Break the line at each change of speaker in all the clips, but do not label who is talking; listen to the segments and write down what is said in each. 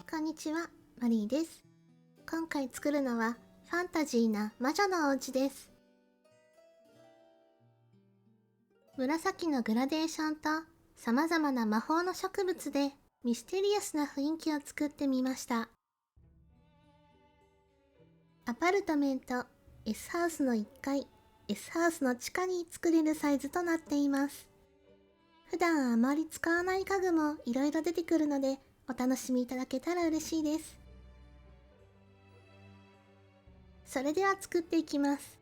こんにちは、マリーです。今回作るのはファンタジーな魔女のお家です。紫のグラデーションと様々な魔法の植物でミステリアスな雰囲気を作ってみました。アパルトメント S ハウスの1階、S ハウスの地下に作れるサイズとなっています。普段あまり使わない家具もいろいろ出てくるのでお楽しみいただけたら嬉しいです。それでは作っていきます。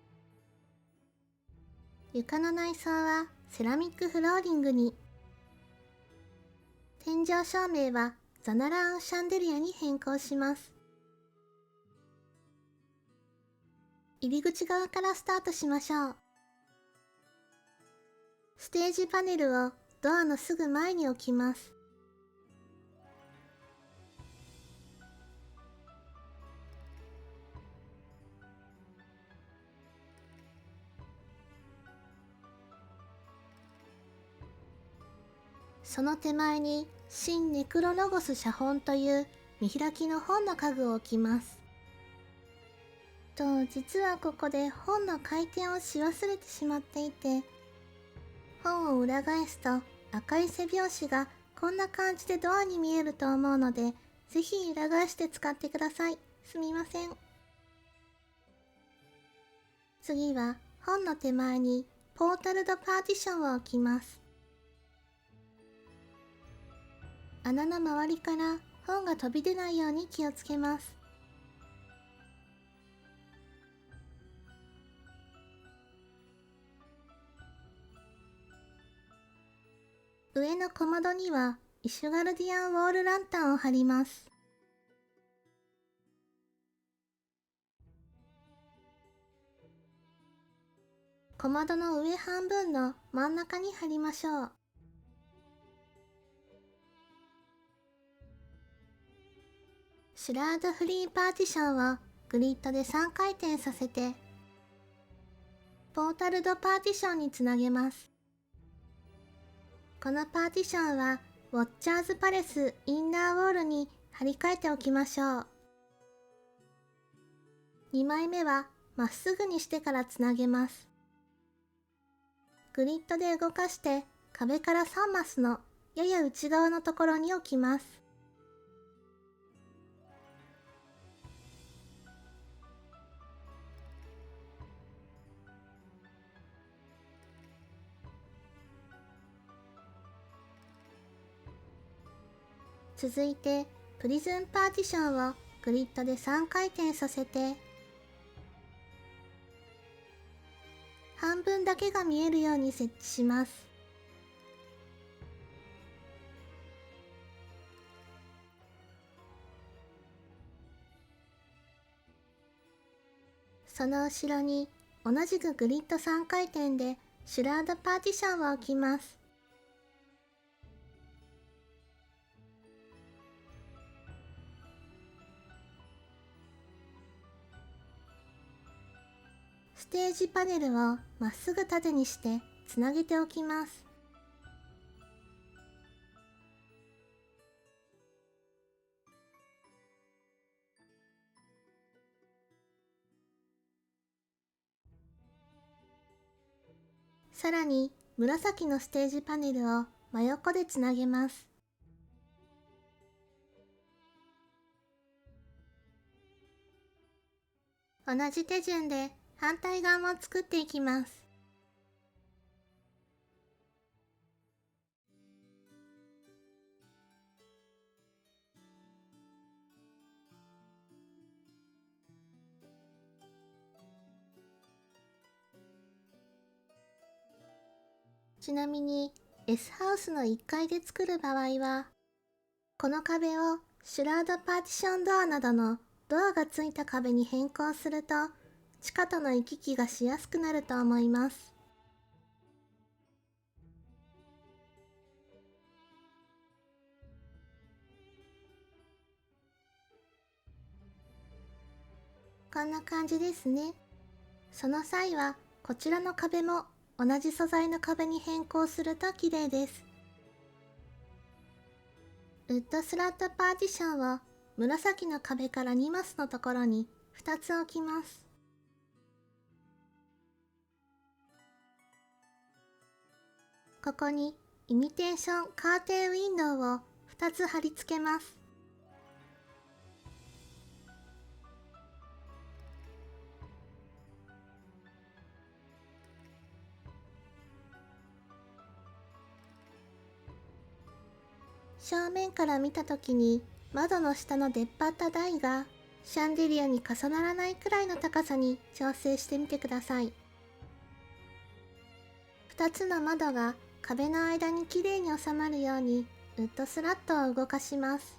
床の内装はセラミックフローリングに、天井照明はザナランシャンデリアに変更します。入り口側からスタートしましょう。ステージパネルをドアのすぐ前に置きます。その手前に新ネクロロゴス写本という見開きの本の家具を置きます。実はここで本の回転をし忘れてしまっていて、本を裏返すと赤い背拍子がこんな感じでドアに見えると思うので、ぜひ裏返して使ってください。すみません。次は本の手前にポータルドパーティションを置きます。穴の周りから本が飛び出ないように気をつけます。上の小窓にはイシュガルディアンウォールランタンを貼ります。小窓の上半分の真ん中に貼りましょう。シュラードフリーパーティションをグリッドで3回転させて、ポータルドパーティションにつなげます。このパーティションはウォッチャーズパレスインナーウォールに貼り替えておきましょう。2枚目はまっすぐにしてからつなげます。グリッドで動かして壁から3マスのやや内側のところに置きます。続いてプリズンパーティションをグリッドで3回転させて、半分だけが見えるように設置します。その後ろに同じくグリッド3回転でシュラードパーティションを置きます。ステージパネルをまっすぐ縦にしてつなげておきます。さらに紫のステージパネルを真横でつなげます。同じ手順で反対側も作っていきます。ちなみに S ハウスの1階で作る場合は、この壁をシュラードパーティションドアなどのドアがついた壁に変更すると、地下との行き来がしやすくなると思います。こんな感じですね。その際はこちらの壁も同じ素材の壁に変更すると綺麗です。ウッドスラットパーティションを紫の壁から2マスのところに2つ置きます。ここにイミテーションカーテンウィンドウを2つ貼り付けます。正面から見たときに窓の下の出っ張った台がシャンデリアに重ならないくらいの高さに調整してみてください。2つの窓が壁の間にきれいに収まるようにウッドスラットを動かします。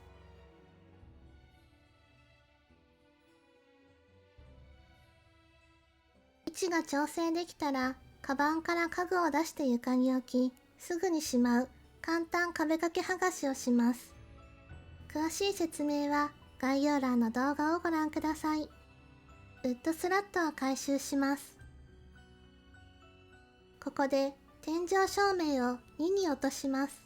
位置が調整できたら、カバンから家具を出して床に置き、すぐにしまう簡単壁掛け剥がしをします。詳しい説明は概要欄の動画をご覧ください。ウッドスラットを回収します。ここで天井照明を2に落とします。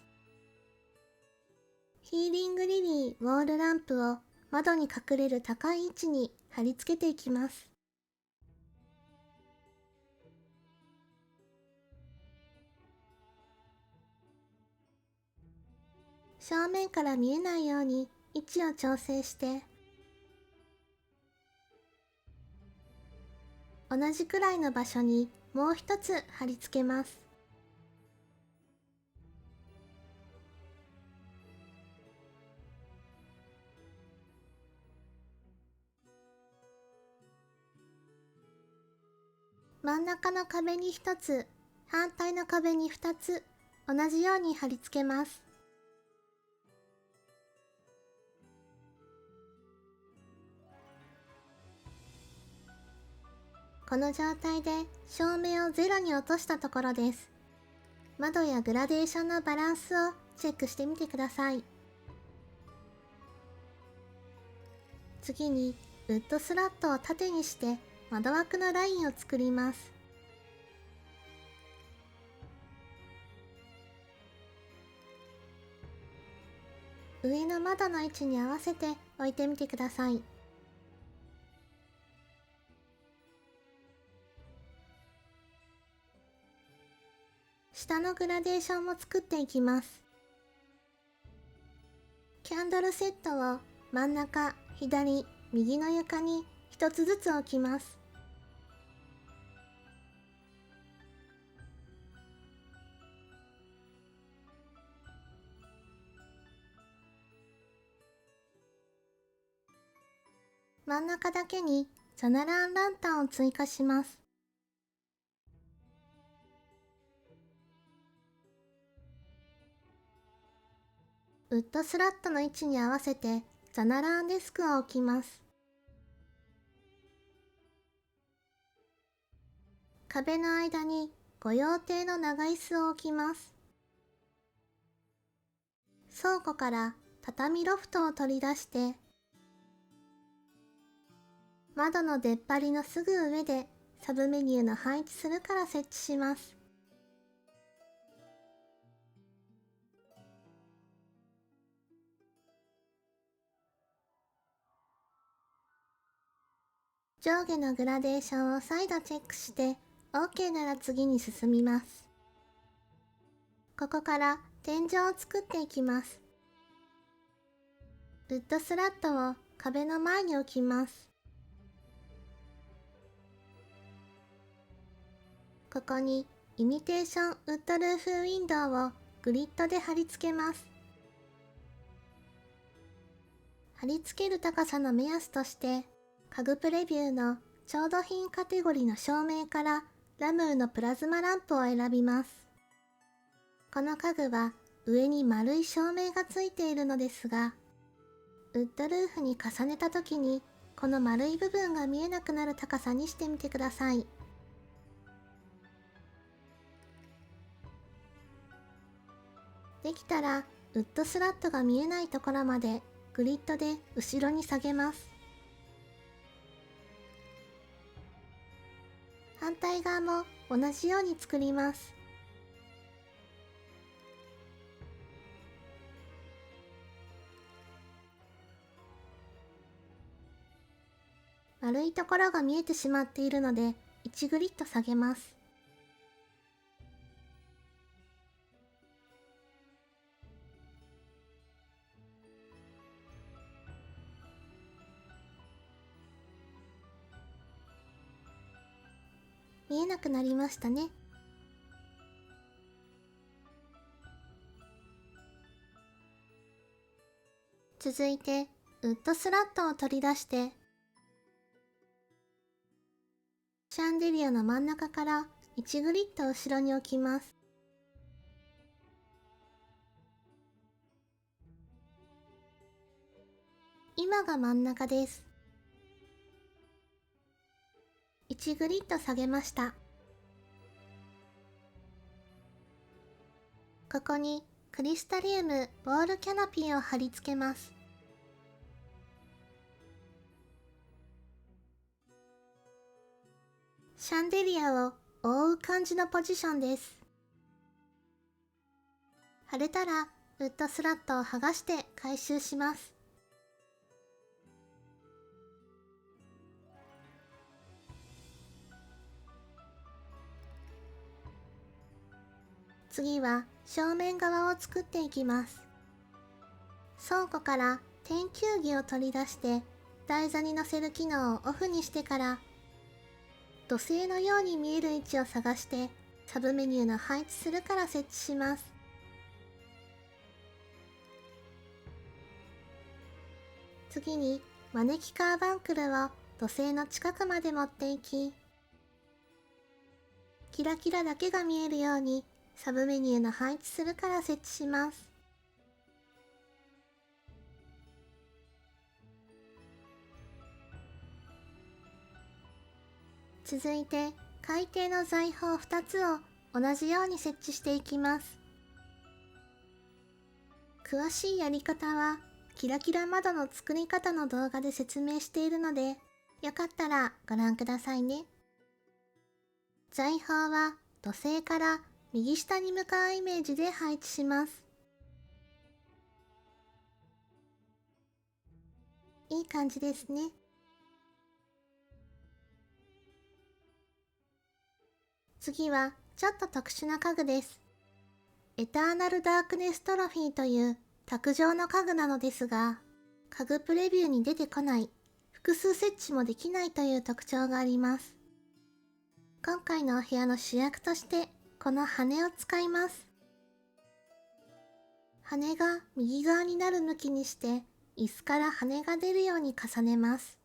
ヒーリングリリーウォールランプを窓に隠れる高い位置に貼り付けていきます。正面から見えないように位置を調整して同じくらいの場所にもう一つ貼り付けます。真ん中の壁に一つ、反対の壁に二つ、同じように貼り付けます。この状態で照明をゼロに落としたところです。窓やグラデーションのバランスをチェックしてみてください。次にウッドスラットを縦にして窓枠のラインを作ります。上の窓の位置に合わせて置いてみてください。下のグラデーションも作っていきます。キャンドルセットを真ん中、左、右の床に一つずつ置きます。真ん中だけにジャナランランタンを追加します。ウッドスラットの位置に合わせてジャナランデスクを置きます。壁の間に御用邸の長椅子を置きます。倉庫から畳ロフトを取り出して窓の出っ張りのすぐ上でサブメニューの配置するから設置します。上下のグラデーションを再度チェックして OK なら次に進みます。ここから天井を作っていきます。ウッドスラットを壁の前に置きます。ここにイミテーションウッドルーフウィンドウをグリッドで貼り付けます。貼り付ける高さの目安として家具プレビューの調度品カテゴリーの照明からラムーのプラズマランプを選びます。この家具は上に丸い照明がついているのですが、ウッドルーフに重ねた時にこの丸い部分が見えなくなる高さにしてみてください。できたらウッドスラットが見えないところまでグリッドで後ろに下げます。反対側も同じように作ります。丸いところが見えてしまっているので1グリッド下げます。見えなくなりましたね。続いてウッドスラットを取り出してシャンデリアの真ん中から1グリッド後ろに置きます。今が真ん中です。1グリッド下げました。ここにクリスタリウムウォールキャノピーを貼り付けます。シャンデリアを覆う感じのポジションです。貼れたらウッドスラットを剥がして回収します。次は正面側を作っていきます。倉庫から天球儀を取り出して台座に乗せる機能をオフにしてから土星のように見える位置を探してサブメニューの配置するから設置します。次に招きカーバンクルを土星の近くまで持っていき、キラキラだけが見えるようにサブメニューの配置するから設置します。続いて海底の財宝2つを同じように設置していきます。詳しいやり方はキラキラ窓の作り方の動画で説明しているので、よかったらご覧くださいね。財宝は土星から右下に向かうイメージで配置します。いい感じですね。次はちょっと特殊な家具です。エターナルダークネストロフィーという卓上の家具なのですが、家具プレビューに出てこない、複数設置もできないという特徴があります。今回のお部屋の主役としてこの羽を使います。羽が右側になる向きにして椅子から羽が出るように重ねます。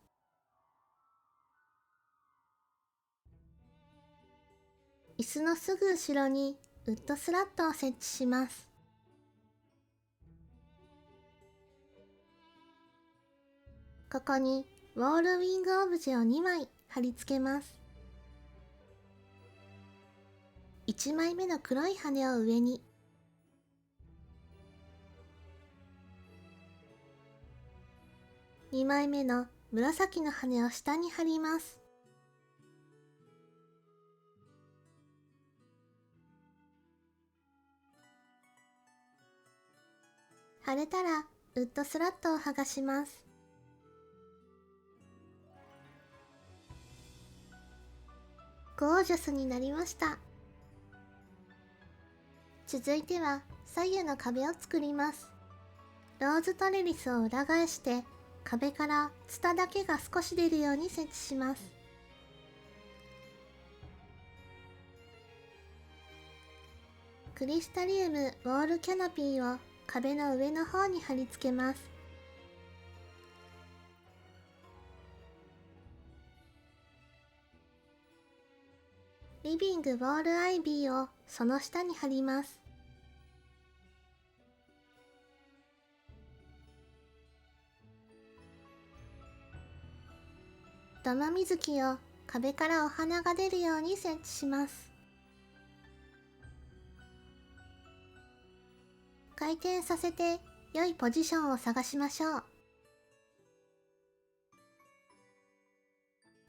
椅子のすぐ後ろにウッドスラットを設置します。ここにウォールウィングオブジェを2枚貼り付けます。1枚目の黒い羽を上に、2枚目の紫の羽を下に貼ります。貼れたらウッドスラットを剥がします。ゴージャスになりました。続いては左右の壁を作ります。ローズトレリスを裏返して壁からツタだけが少し出るように設置します。クリスタリウムウォールキャノピーを壁の上の方に貼り付けます。リビングウォールアイビーをその下に貼ります。土間水木を壁からお花が出るように設置します。回転させて良いポジションを探しましょう。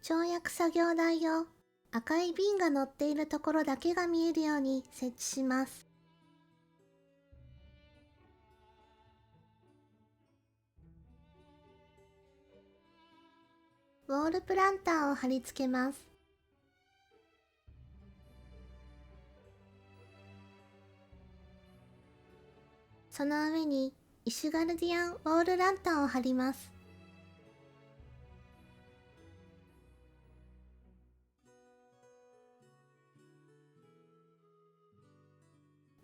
跳躍作業台を赤い瓶が乗っているところだけが見えるように設置します。ウォールプランターを貼り付けます。その上にイシュガルディアンウォールランタンを貼ります。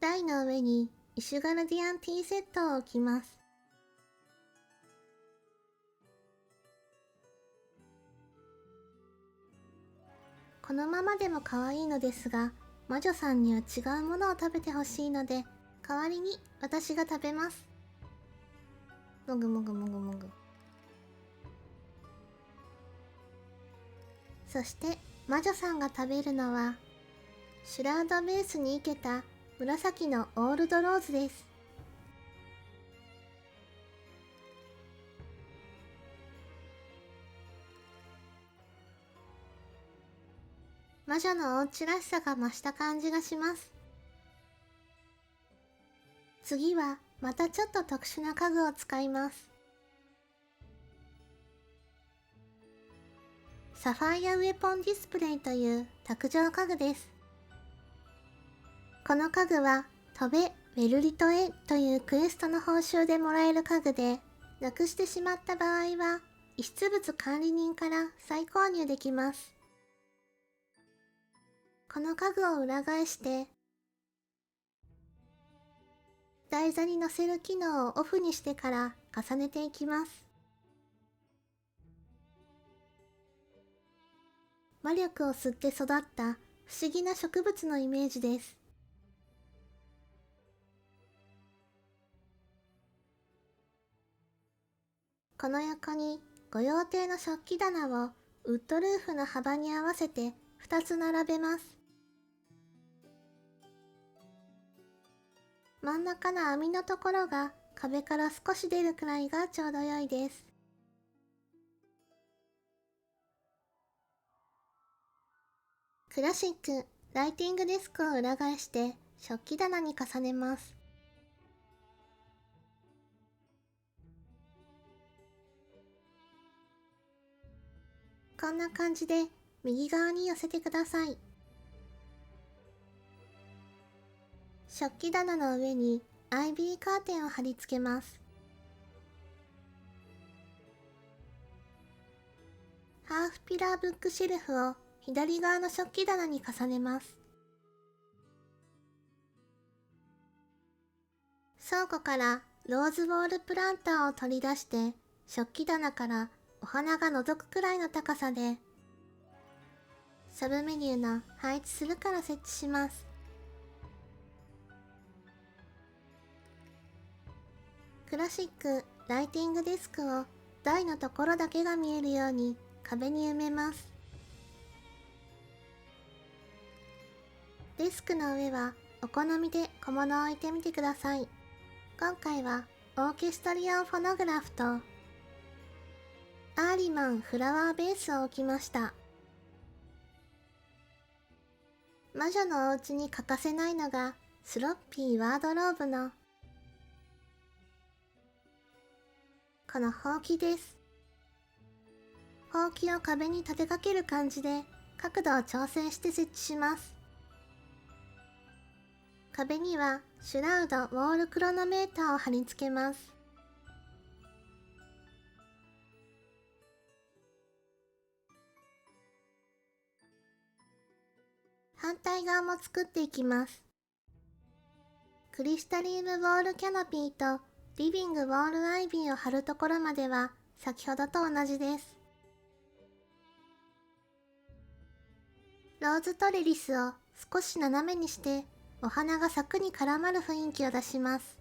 台の上にイシュガルディアンティーセットを置きます。このままでも可愛いのですが、魔女さんには違うものを食べてほしいので、代わりに私が食べます。もぐもぐもぐもぐ。そして魔女さんが食べるのは、シュラウドベースに生けた紫のオールドローズです。魔女のお家らしさが増した感じがします。次はまたちょっと特殊な家具を使います。サファイアウェポンディスプレイという卓上家具です。この家具は飛べベルリトへというクエストの報酬でもらえる家具で、なくしてしまった場合は遺失物管理人から再購入できます。この家具を裏返して台座に乗せる機能をオフにしてから重ねていきます。魔力を吸って育った不思議な植物のイメージです。この横に御用邸の食器棚をウッドルーフの幅に合わせて2つ並べます。真ん中の網のところが壁から少し出るくらいがちょうど良いです。クラシックライティングデスクを裏返して食器棚に重ねます。こんな感じで右側に寄せてください。食器棚の上にアイビーカーテンを貼り付けます。ハーフピラーブックシェルフを左側の食器棚に重ねます。倉庫からローズウォールプランターを取り出して、食器棚からお花が覗くくらいの高さでサブメニューの配置するから設置します。クラシックライティングデスクを台のところだけが見えるように壁に埋めます。デスクの上はお好みで小物を置いてみてください。今回はオーケストリアンフォノグラフとアーリマンフラワーベースを置きました。魔女のお家に欠かせないのがスロッピーワードローブのこのほうきです。ほうきを壁に立てかける感じで角度を調整して設置します。壁にはシュラウドウォールクロノメーターを貼り付けます。反対側も作っていきます。クリスタリウムウォールキャノピーとリビングウォールアイビーを貼るところまでは先ほどと同じです。ローズトレリスを少し斜めにしてお花が柵に絡まる雰囲気を出します。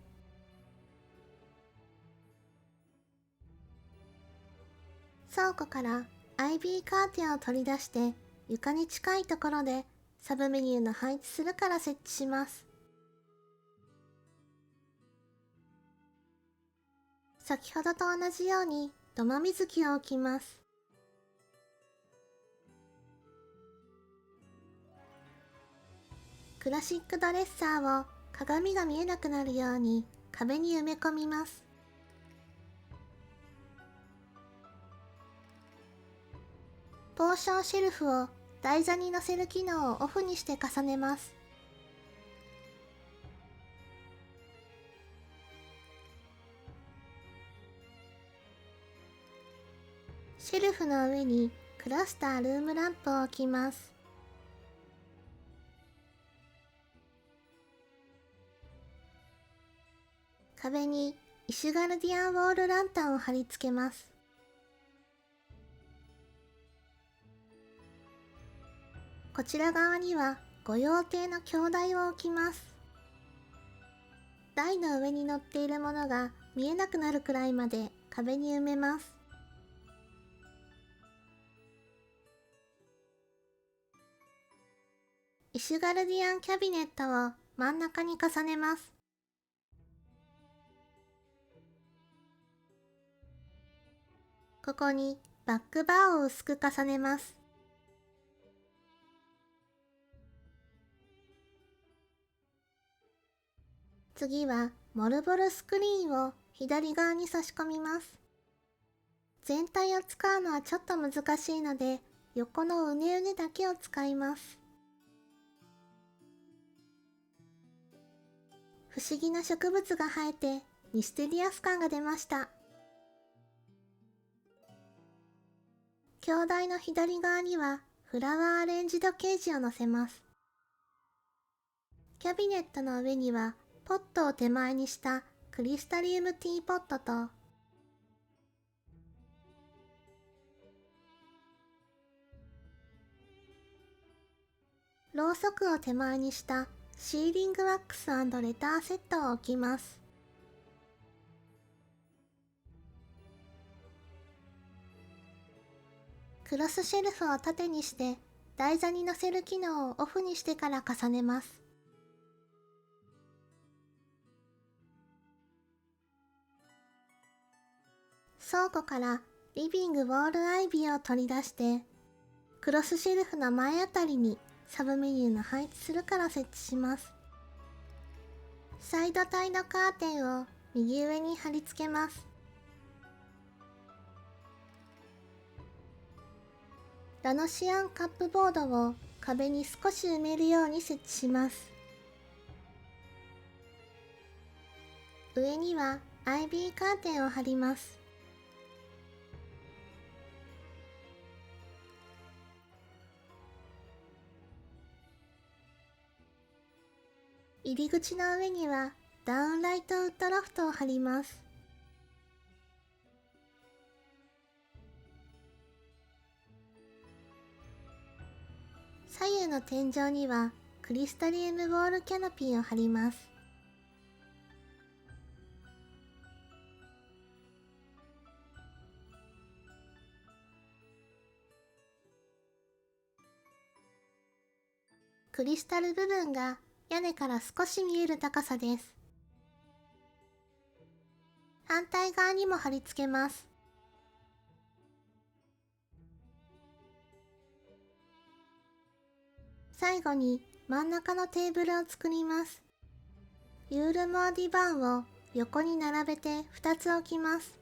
倉庫からアイビーカーテンを取り出して床に近いところでサブメニューの配置するから設置します。先ほどと同じように土間水木を置きます。クラシックドレッサーを鏡が見えなくなるように壁に埋め込みます。ポーションシェルフを台座に乗せる機能をオフにして重ねます。シェルフの上にクラスタールームランプを置きます。壁にイシュガルディアンウォールランタンを貼り付けます。こちら側には御用邸の鏡台を置きます。台の上に乗っているものが見えなくなるくらいまで壁に埋めます。イシュガルディアンキャビネットを真ん中に重ねます。ここにバックバーを薄く重ねます。次はモルボルスクリーンを左側に差し込みます。全体を使うのはちょっと難しいので、横のうねうねだけを使います。不思議な植物が生えてミステリアス感が出ました。鏡台の左側にはフラワーアレンジドケージを乗せます。キャビネットの上にはポットを手前にしたクリスタリウムティーポットと、ろうそくを手前にしたシーリングワックス&レターセットを置きます。クロスシェルフを縦にして台座に乗せる機能をオフにしてから重ねます。倉庫からリビングウォールアイビーを取り出して、クロスシェルフの前あたりにサブメニューの配置するから設置します。サイド帯のカーテンを右上に貼り付けます。ラノシアンカップボードを壁に少し埋めるように設置します。上にはアイビーカーテンを貼ります。入り口の上にはダウンライトウッドロフトを貼ります。左右の天井にはクリスタリウムウォールキャノピーを貼ります。クリスタル部分が屋根から少し見える高さです。反対側にも貼り付けます。最後に真ん中のテーブルを作ります。ユールモアディバンを横に並べて2つ置きます。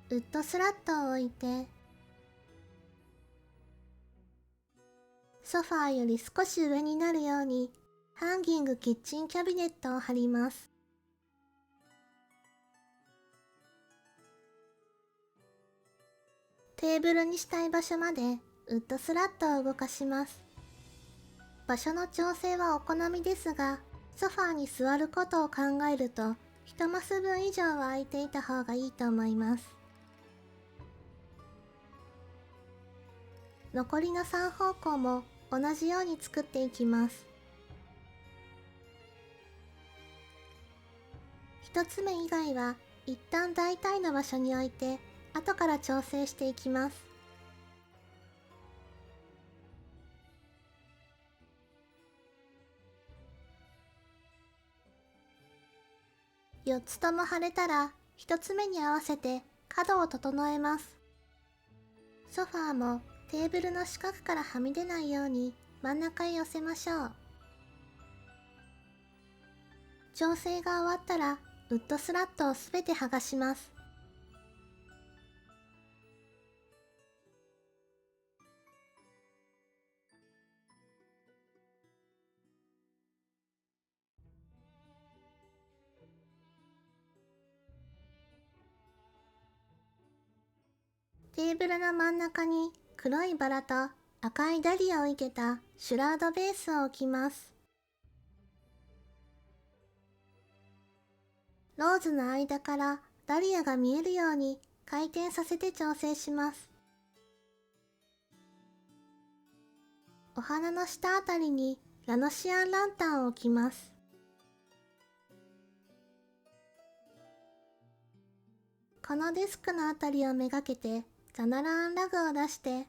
ウッドスラットを置いて、ソファーより少し上になるようにハンギングキッチンキャビネットを貼ります。テーブルにしたい場所までウッドスラットを動かします。場所の調整はお好みですが、ソファーに座ることを考えると1マス分以上は空いていた方がいいと思います。残りの3方向も同じように作っていきます。1つ目以外は一旦大体の場所に置いて後から調整していきます。4つとも貼れたら1つ目に合わせて角を整えます。ソファーもテーブルの四角からはみ出ないように真ん中へ寄せましょう。調整が終わったらウッドスラットをすべて剥がします。テーブルの真ん中に黒いバラと赤いダリアを生けたシュラードベースを置きます。ローズの間からダリアが見えるように回転させて調整します。お花の下あたりにラノシアンランタンを置きます。このデスクのあたりをめがけてザナラーンラグを出して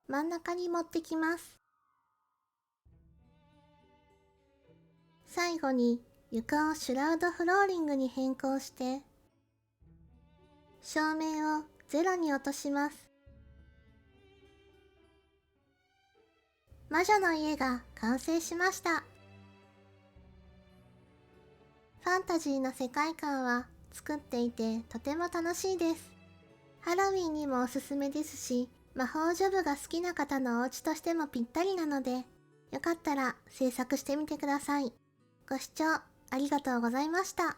真ん中に持ってきます。最後に床をシュラウドフローリングに変更して照明をゼロに落とします。魔女の家が完成しました。ファンタジーな世界観は作っていてとても楽しいです。ハロウィンにもおすすめですし、魔法ジョブが好きな方のお家としてもぴったりなので、よかったら制作してみてください。ご視聴ありがとうございました。